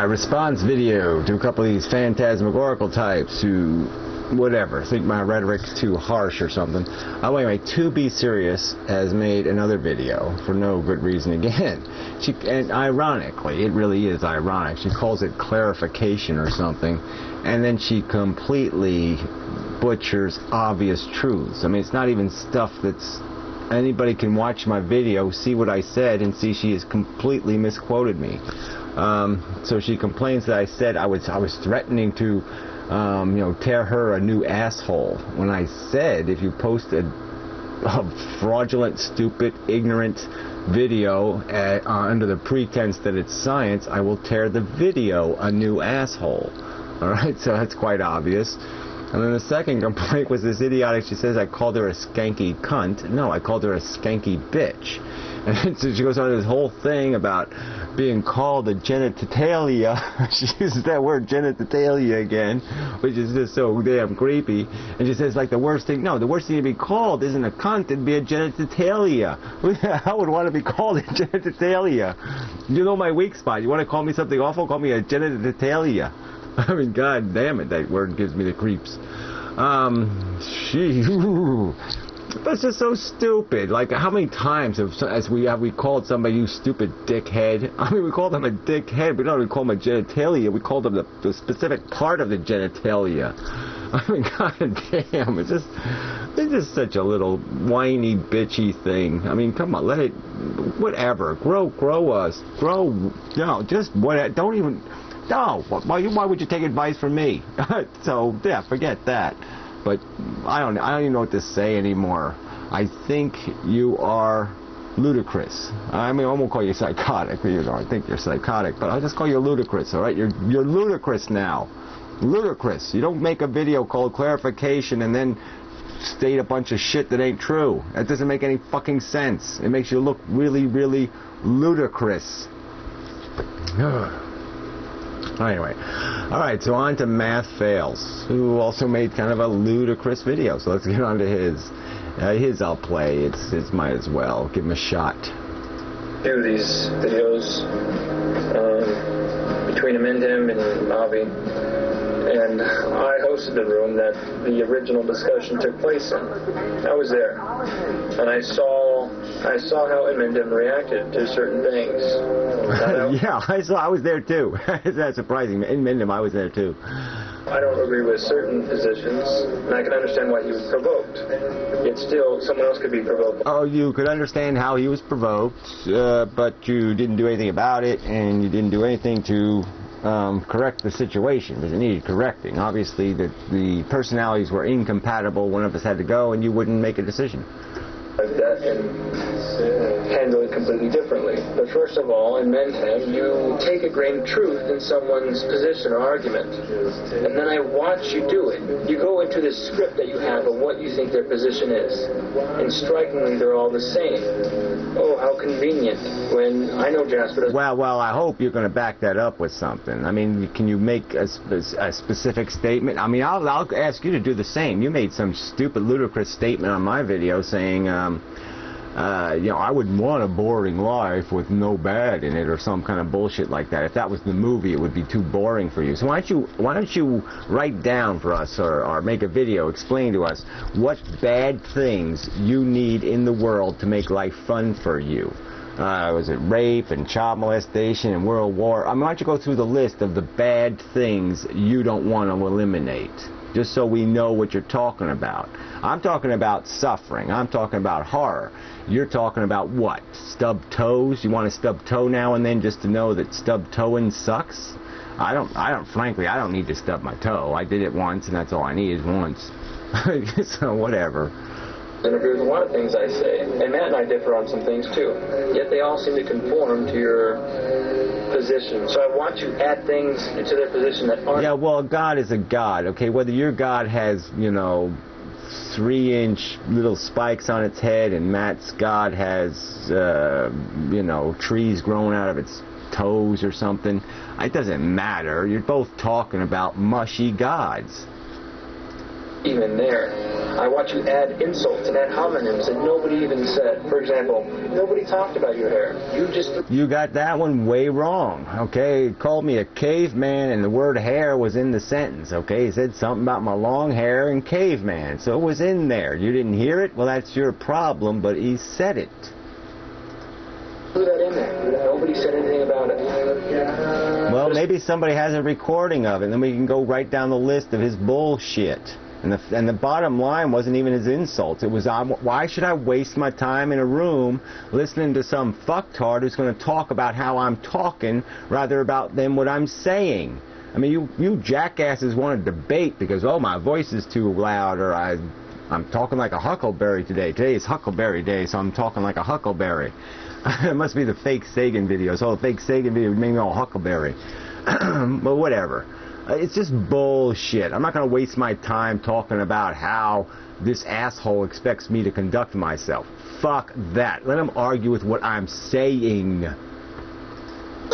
Response video to a couple of these phantasmagorical types who, whatever, think my rhetoric's too harsh or something. Anyway, To Be Serious has made another video for no good reason again. And ironically, it really is ironic, she calls it clarification or something, and then she completely butchers obvious truths. I mean, it's not even stuff that's... Anybody can watch my video, see what I said, and see she has completely misquoted me. So she complains that I said I was threatening to, tear her a new asshole. When I said if you post a fraudulent, stupid, ignorant video under the pretense that it's science, I will tear the video a new asshole. All right, so that's quite obvious. And then the second complaint was this idiotic, she says I called her a skanky cunt. No, I called her a skanky bitch. And so she goes on this whole thing about being called a genitalia. She uses that word genitalia again, which is just so damn creepy. And she says, like, the worst thing to be called isn't a cunt, it'd be a genitalia. Who the hell would want to be called a genitalia? You know my weak spot. You want to call me something awful? Call me a genitalia. I mean, god damn it, that word gives me the creeps. That's just so stupid. Like, how many times have we called somebody, you stupid dickhead? I mean, we call them a dickhead. We don't even call them a genitalia. We call them the specific part of the genitalia. I mean, god damn, it's just such a little whiny, bitchy thing. I mean, come on, let it, whatever. Grow us. Just what? Don't even. No, why would you take advice from me? So, yeah, forget that. But I don't even know what to say anymore. I think you are ludicrous. I mean, I won't call you psychotic. I think you're psychotic, but I'll just call you ludicrous, all right? You're ludicrous now. Ludicrous. You don't make a video called clarification and then state a bunch of shit that ain't true. That doesn't make any fucking sense. It makes you look really, really ludicrous. Anyway, alright, so on to Math Fails, who also made kind of a ludicrous video. So let's get on to his. His I'll play. It's might as well. Give him a shot. Do these videos between Amendham and Avi, and I hosted the room that the original discussion took place in. I was there, and I saw how Amendham reacted to certain things. Yeah, I was there too. Is that surprising? In Amendham, I was there too. I don't agree with certain positions, and I can understand why he was provoked. Yet still, someone else could be provoked. Oh, you could understand how he was provoked, but you didn't do anything about it, and you didn't do anything to correct the situation, because it needed correcting. Obviously, the personalities were incompatible. One of us had to go, and you wouldn't make a decision. Like that, and handle it completely differently. But first of all, in Mendham, you take a grain of truth in someone's position or argument, and then I watch you do it. You go into this script that you have of what you think their position is, and strikingly, they're all the same. Oh, how convenient, when I know Jasper doesn't... Well, I hope you're going to back that up with something. I mean, can you make a specific statement? I mean, I'll ask you to do the same. You made some stupid, ludicrous statement on my video saying, I wouldn't want a boring life with no bad in it, or some kind of bullshit like that. If that was the movie, it would be too boring for you. So why don't you write down for us, or make a video, explain to us what bad things you need in the world to make life fun for you. Was it rape and child molestation and World War? I mean, why don't you go through the list of the bad things you don't want to eliminate, just so we know what you're talking about. I'm talking about suffering. I'm talking about horror. You're talking about what? Stub toes? You want to stub toe now and then just to know that stub toeing sucks? Frankly, I don't need to stub my toe. I did it once, and that's all I need is once. So whatever. I agree with a lot of things I say, and Matt and I differ on some things too. Yet they all seem to conform to your position. So I want you to add things into their position that aren't... Yeah, well, God is a God, okay? Whether your God has, 3-inch little spikes on its head, and Matt's God has, trees growing out of its toes or something, it doesn't matter. You're both talking about mushy gods. even there. I watch you add insults and add homonyms that nobody even said. For example, nobody talked about your hair. You got that one way wrong, okay? He called me a caveman, and the word hair was in the sentence, okay? He said something about my long hair and caveman, so it was in there. You didn't hear it? Well, that's your problem, but he said it. Put that in there. Nobody said anything about it. Well, maybe somebody has a recording of it, and then we can go right down the list of his bullshit. And the bottom line wasn't even his insults. It was, why should I waste my time in a room listening to some fucktard who's going to talk about how I'm talking rather than what I'm saying? I mean, you jackasses want to debate because, oh, my voice is too loud, or I'm talking like a huckleberry today. Today is Huckleberry Day, so I'm talking like a huckleberry. It must be the fake Sagan videos. Oh, the fake Sagan video made me all huckleberry. But whatever. It's just bullshit. I'm not going to waste my time talking about how this asshole expects me to conduct myself. Fuck that. Let him argue with what I'm saying. As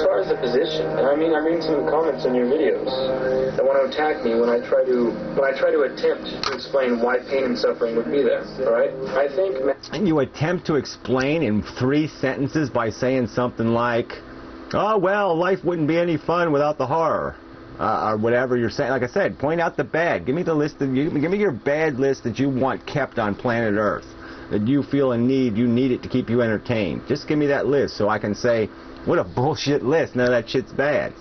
far as the position, I mean, I'm reading some of the comments in your videos that want to attack me when I try to attempt to explain why pain and suffering would be there. All right? I think. And you attempt to explain in 3 sentences by saying something like, "Oh well, life wouldn't be any fun without the horror." Or whatever you're saying. Like I said, point out the bad. Give me the list. Give me your bad list that you want kept on planet Earth, that you feel you need it to keep you entertained. Just give me that list so I can say, what a bullshit list. None of that shit's bad.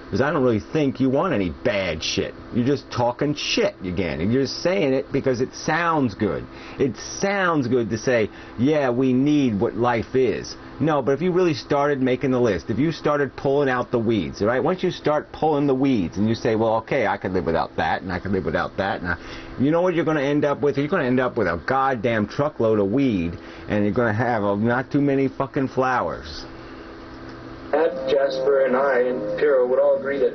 Because I don't really think you want any bad shit. You're just talking shit again. And you're just saying it because it sounds good. It sounds good to say, yeah, we need what life is. No, but if you really started making the list, if you started pulling out the weeds, all right? Once you start pulling the weeds and you say, well, okay, I could live without that, and I could live without that. And you know what you're going to end up with? You're going to end up with a goddamn truckload of weed, and you're going to have not too many fucking flowers. Jasper and I and Piero would all agree that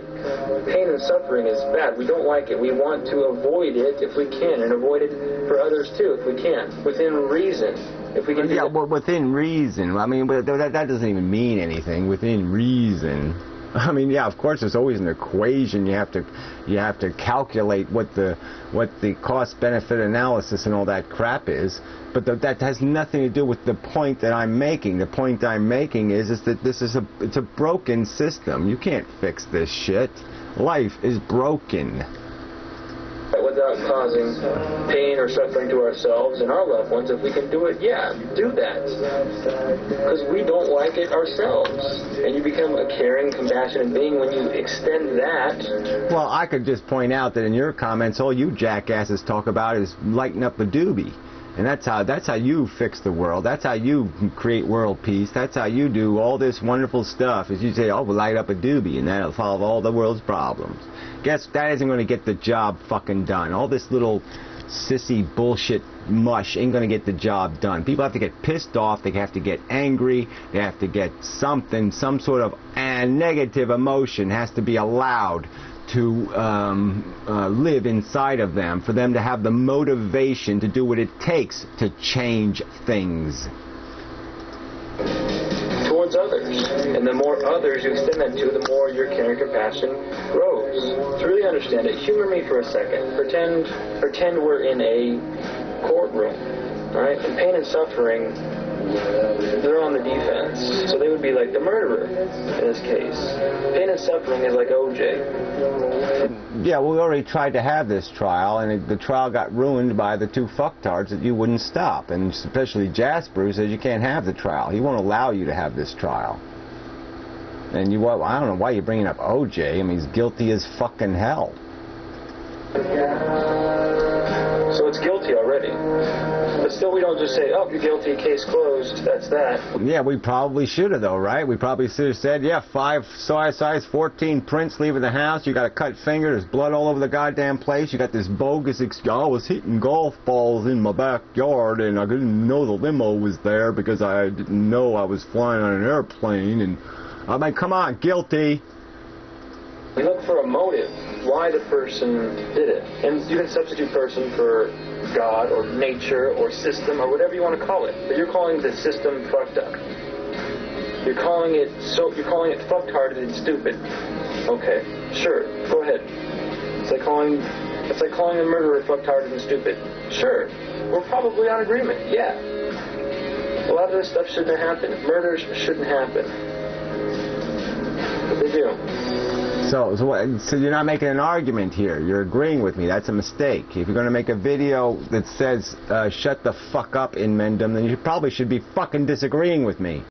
pain and suffering is bad. We don't like it. We want to avoid it if we can, and avoid it for others too if we can, within reason. If we can. Yeah, well, within reason. I mean, but that doesn't even mean anything. Within reason. I mean, yeah, of course, there's always an equation. You have to calculate what the cost-benefit analysis and all that crap is. But that has nothing to do with the point that I'm making. The point I'm making is that it's a broken system. You can't fix this shit. Life is broken. Without causing pain or suffering to ourselves and our loved ones, if we can do it, yeah, do that. Because we don't like it ourselves. And you become a caring, compassionate being when you extend that. Well, I could just point out that in your comments, all you jackasses talk about is lighting up a doobie. And that's how you fix the world. That's how you create world peace. That's how you do all this wonderful stuff. Is you say, oh, we'll light up a doobie, and that'll solve all the world's problems. Guess that isn't going to get the job fucking done. All this little sissy bullshit mush ain't going to get the job done. People have to get pissed off. They have to get angry. They have to get something, some sort of negative emotion has to be allowed to live inside of them, for them to have the motivation to do what it takes to change things. Towards others. And the more others you extend that to, the more your caring compassion grows. To really understand it, humor me for a second. Pretend we're in a courtroom, right? And pain and suffering, they're on the defense. So they would be like the murderer in this case. Pain and suffering is like OJ. Yeah, well, we already tried to have this trial, and the trial got ruined by the 2 fucktards that you wouldn't stop, and especially Jasper, who says you can't have the trial. He won't allow you to have this trial. And I don't know why you're bringing up OJ. I mean, he's guilty as fucking hell. So it's guilty already. But still, we don't just say, oh, you're guilty, case closed, that's that. Yeah, we probably should have, though, right? We probably should have said, yeah, 5 size 14 prints leaving the house, you got a cut finger, there's blood all over the goddamn place, you got this bogus I was hitting golf balls in my backyard, and I didn't know the limo was there because I didn't know I was flying on an airplane, and I'm like, come on, guilty. We look for a motive, why the person did it. And you can substitute person for God or nature or system or whatever you want to call it. But you're calling the system fucked up. You're calling it fucked-hearted and stupid. Okay, sure, go ahead. It's like calling It's like calling a murderer fucktarded and stupid. Sure, we're probably on agreement, yeah. A lot of this stuff shouldn't have happened. Murders shouldn't happen. But they do. So you're not making an argument here. You're agreeing with me. That's a mistake. If you're going to make a video that says, shut the fuck up in Mendham, then you probably should be fucking disagreeing with me.